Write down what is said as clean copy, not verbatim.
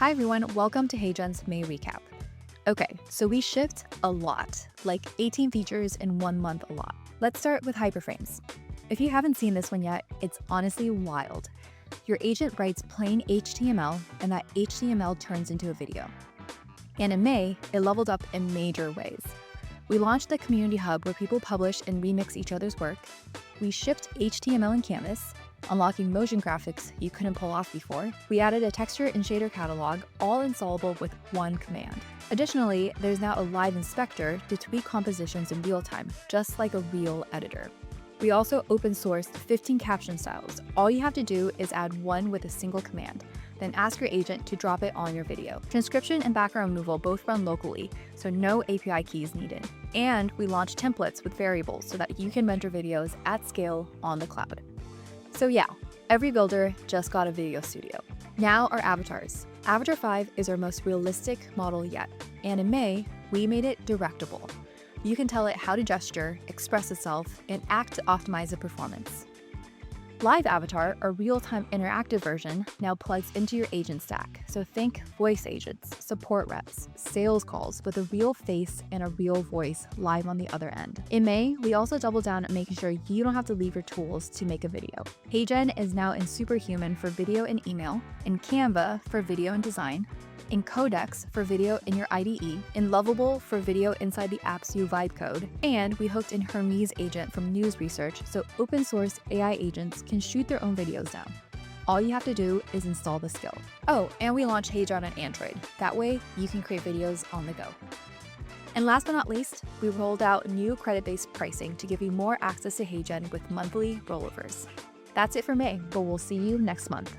Hi everyone, welcome to HeyGen's May Recap. Okay, so we shipped a lot, like 18 features in 1 month a lot. Let's start with Hyperframes. If you haven't seen this one yet, it's honestly wild. Your agent writes plain HTML and that HTML turns into a video. And in May, it leveled up in major ways. We launched the community hub where people publish and remix each other's work. We shipped HTML in Canvas, unlocking motion graphics you couldn't pull off before. We added a texture and shader catalog, all installable with one command. Additionally, there's now a live inspector to tweak compositions in real time, just like a real editor. We also open sourced 15 caption styles. All you have to do is add one with a single command, then ask your agent to drop it on your video. Transcription and background removal both run locally, so no API keys needed. And we launched templates with variables so that you can render videos at scale on the cloud. So yeah, every builder just got a video studio. Now our avatars. Avatar 5 is our most realistic model yet, and in May, we made it directable. You can tell it how to gesture, express itself, and act to optimize the performance. Live Avatar, a real-time interactive version, now plugs into your agent stack. So think voice agents, support reps, sales calls with a real face and a real voice live on the other end. In May, we also doubled down on making sure you don't have to leave your tools to make a video. HeyGen is now in Superhuman for video and email, in Canva for video and design, in Codex for video in your IDE, in Lovable for video inside the app's vibe code, and we hooked in Hermes agent from news research so open source AI agents can shoot their own videos now. All you have to do is install the skill. Oh, and we launched HeyGen on Android. That way, you can create videos on the go. And last but not least, we rolled out new credit-based pricing to give you more access to HeyGen with monthly rollovers. That's it for May, but we'll see you next month.